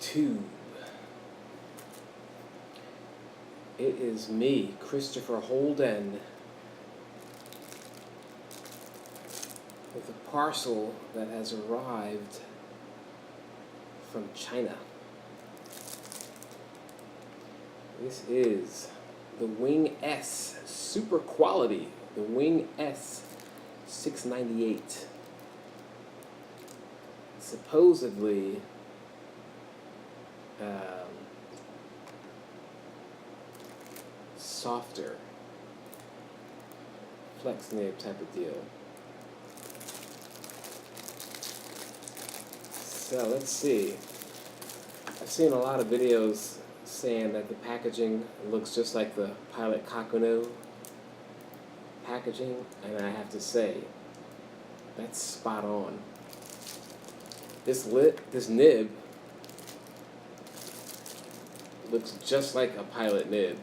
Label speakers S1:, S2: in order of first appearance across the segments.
S1: YouTube. It is me, Christopher Holden, with a parcel that has arrived from China. This is the Wing S Super Quality, the Wing S 698. Supposedly softer flex nib type of deal. So let's see. I've seen a lot of videos saying that the packaging looks just like the Pilot Kakuno packaging, and I have to say that's spot on. This nib looks just like a Pilot nib.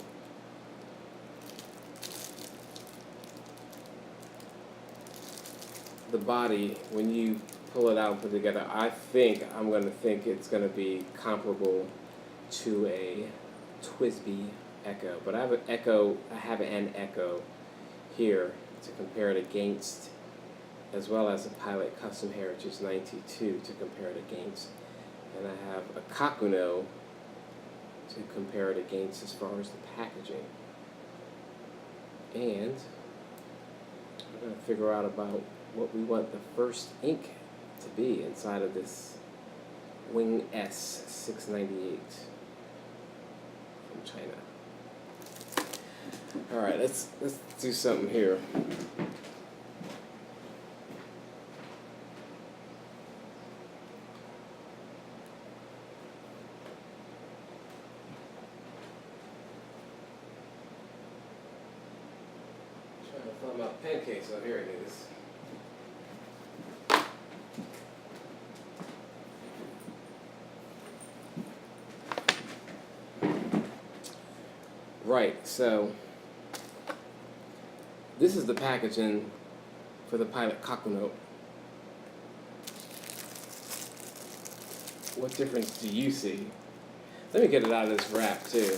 S1: The body, when you pull it out and put it together, I'm going to think it's going to be comparable to a TWSBI Echo. But I have an Echo here to compare it against, as well as a Pilot Custom Heritage 92 to compare it against. And I have a Kakuno to compare it against as far as the packaging. And we're going to figure out about what we want the first ink to be inside of this Wing S 698 from China. All right, let's do something here. Trying to find my pen case. Oh, here it is. Right, so this is the packaging for the Pilot Kakuno. What difference do you see? Let me get it out of this wrap too.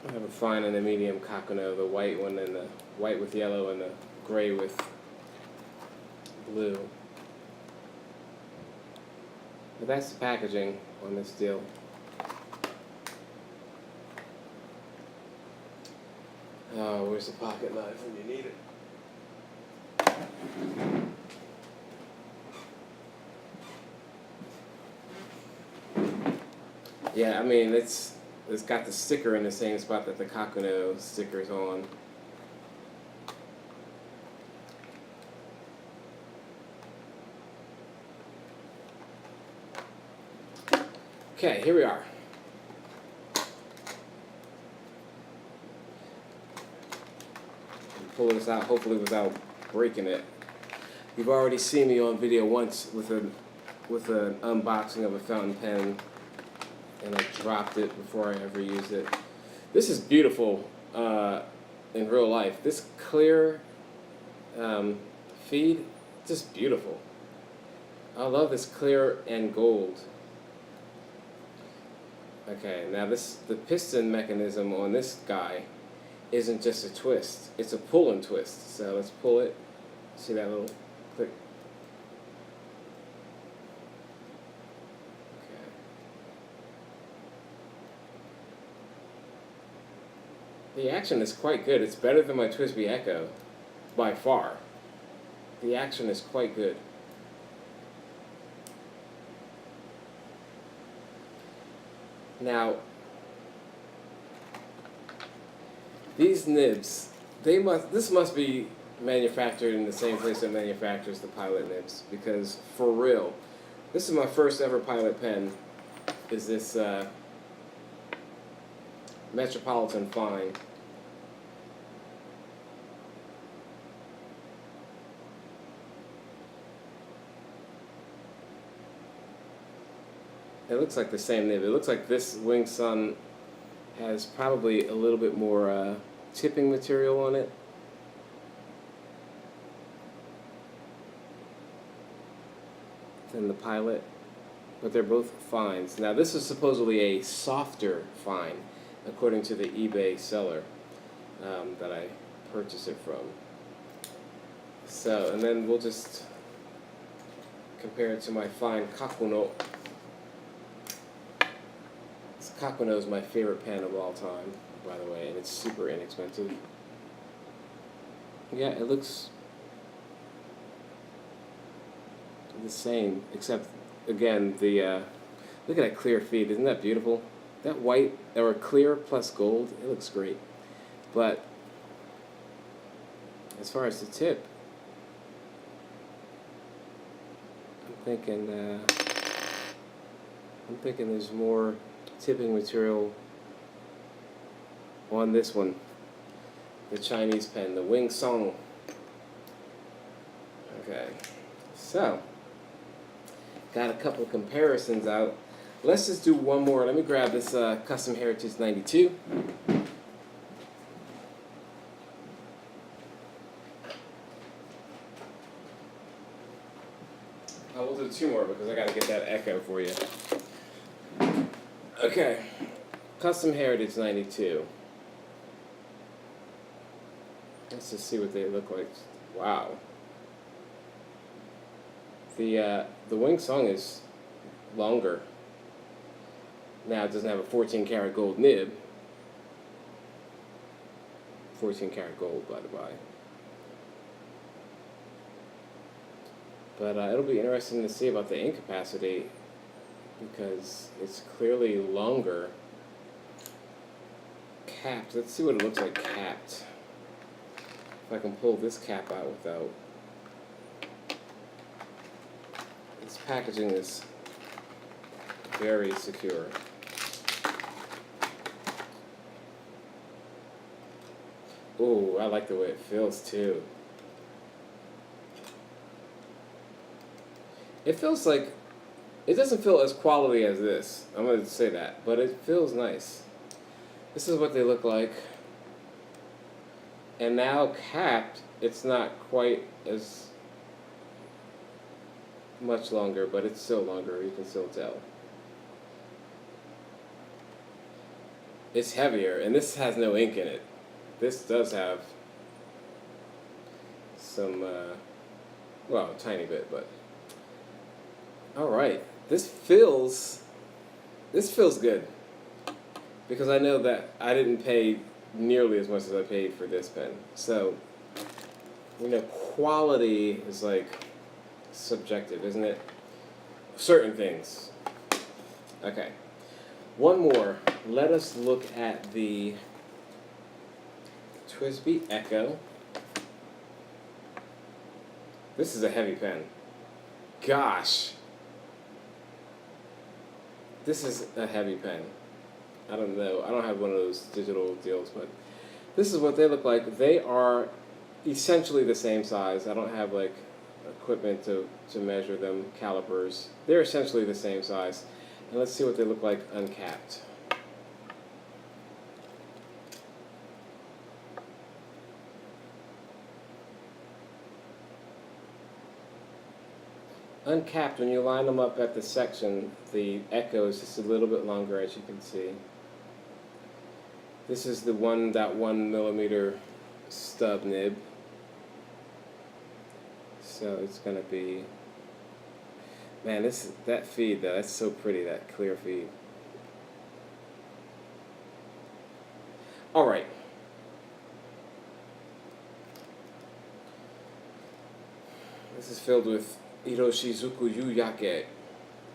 S1: I have a fine and a medium Kakuno, the white one and the white with yellow and the gray with blue. But that's the packaging on this deal. Oh, where's the pocket knife when you need it? Yeah, I mean, it's got the sticker in the same spot that the Kakuno sticker's on. Okay, here we are. Pull this out, hopefully without breaking it. You've already seen me on video once with an unboxing of a fountain pen, and I dropped it before I ever used it. This is beautiful in real life. This clear feed, just beautiful. I love this clear and gold. Okay, now the piston mechanism on this guy isn't just a twist, it's a pull and twist. So let's pull it. See that little click? Okay. The action is quite good. It's better than my TWSBI Echo, by far. The action is quite good. Now, these nibs, this must be manufactured in the same place that manufactures the Pilot nibs, because for real, this is my first ever Pilot pen, is this Metropolitan Fine. It looks like the same nib. It looks like this Wing Sun has probably a little bit more tipping material on it. Than the Pilot, but they're both fines. Now this is supposedly a softer fine, according to the eBay seller that I purchased it from. So, and then we'll just compare it to my fine Kakuno. This Kakuno is my favorite pen of all time, by the way, and it's super inexpensive. Yeah, it looks the same, except again the look at that clear feed. Isn't that beautiful? That white or clear plus gold, it looks great. But as far as the tip, I'm thinking there's more tipping material on this one, the Chinese pen, the Wing Song. Okay, so got a couple of comparisons out. Let's just do one more. Let me grab this Custom Heritage 92. I will do two more because I got to get that echo for you. Okay, Custom Heritage 92. Let's just see what they look like. Wow. The Wing Song is longer. Now it doesn't have a 14 karat gold nib. 14 karat gold, by the by. But it'll be interesting to see about the ink capacity because it's clearly longer. Capped. Let's see what it looks like capped. If I can pull this cap out without. This packaging is very secure. Ooh, I like the way it feels too. It feels like, it doesn't feel as quality as this, I'm going to say that, but it feels nice. This is what they look like. And now capped, it's not quite as much longer, but it's still longer, you can still tell. It's heavier, and this has no ink in it. This does have some, well, a tiny bit, but. Alright, this feels good. Because I know that I didn't pay nearly as much as I paid for this pen. So, you know, quality is like subjective, isn't it? Certain things. Okay. One more. Let us look at the TWSBI Echo. This is a heavy pen. Gosh. This is a heavy pen. I don't know. I don't have one of those digital deals, but this is what they look like. They are essentially the same size. I don't have like equipment to measure them, calipers. They're essentially the same size. And let's see what they look like uncapped. Uncapped, when you line them up at the section, the Echo is just a little bit longer, as you can see. This is the 1.1 millimeter stub nib. So it's going to be, man, that feed though, that's so pretty, that clear feed. Alright. This is filled with Iroshizuku Yuyake.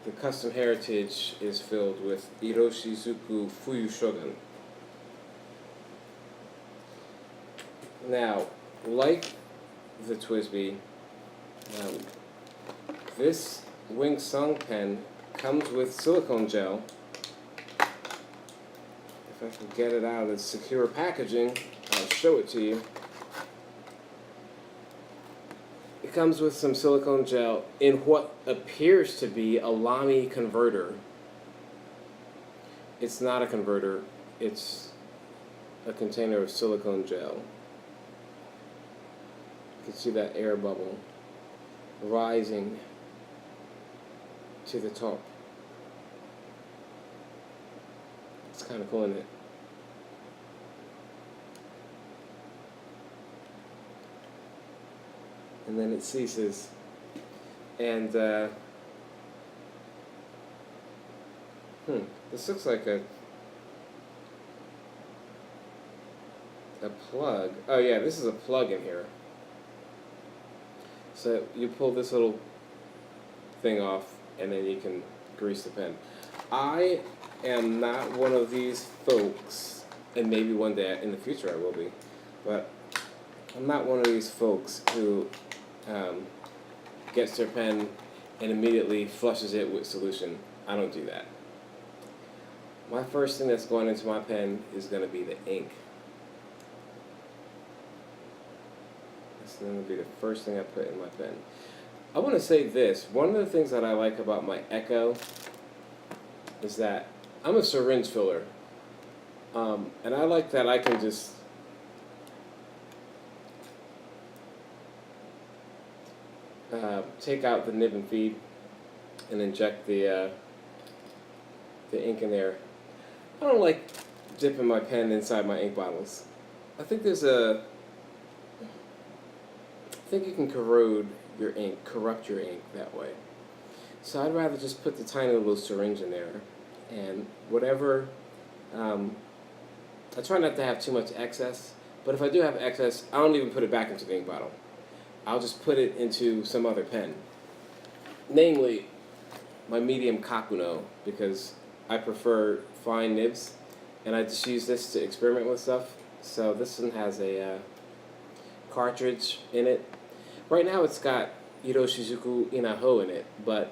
S1: The Custom Heritage is filled with Iroshizuku Fuyu Shogun. Now, like the TWSBI, this Wing Sung pen comes with silicone gel. If I can get it out of the secure packaging, I'll show it to you. It comes with some silicone gel in what appears to be a Lamy converter. It's not a converter. it's a container of silicone gel. You can see that air bubble rising to the top. It's kind of cool, isn't it? And then it ceases. And this looks like a plug. Oh yeah, this is a plug in here. So you pull this little thing off, and then you can grease the pen. I am not one of these folks, and maybe one day in the future I will be, but I'm not one of these folks who gets their pen and immediately flushes it with solution. I don't do that. My first thing that's going into my pen is going to be the ink. That's going to be the first thing I put in my pen. I want to say this. One of the things that I like about my Echo is that I'm a syringe filler. And I like that I can just take out the nib and feed and inject the ink in there. I don't like dipping my pen inside my ink bottles. I think you can corrupt your ink that way. So I'd rather just put the tiny little syringe in there, and whatever, I try not to have too much excess, but if I do have excess, I don't even put it back into the ink bottle. I'll just put it into some other pen, namely my medium Kakuno, because I prefer fine nibs, and I just use this to experiment with stuff. So this one has a cartridge in it. Right now it's got Iroshizuku Inaho in it, but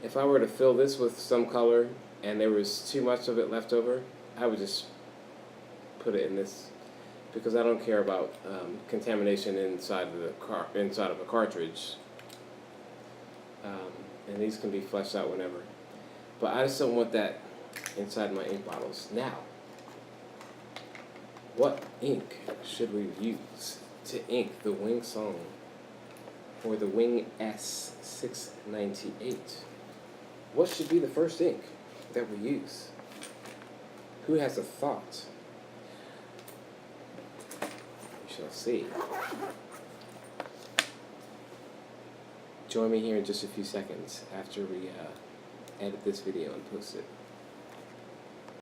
S1: if I were to fill this with some color and there was too much of it left over, I would just put it in this, because I don't care about contamination inside of a cartridge. And these can be flushed out whenever. But I just don't want that inside my ink bottles. Now, what ink should we use to ink the Wing Song or the Wing S698? What should be the first ink that we use? Who has a thought? We shall see. Join me here in just a few seconds after we edit this video and post it.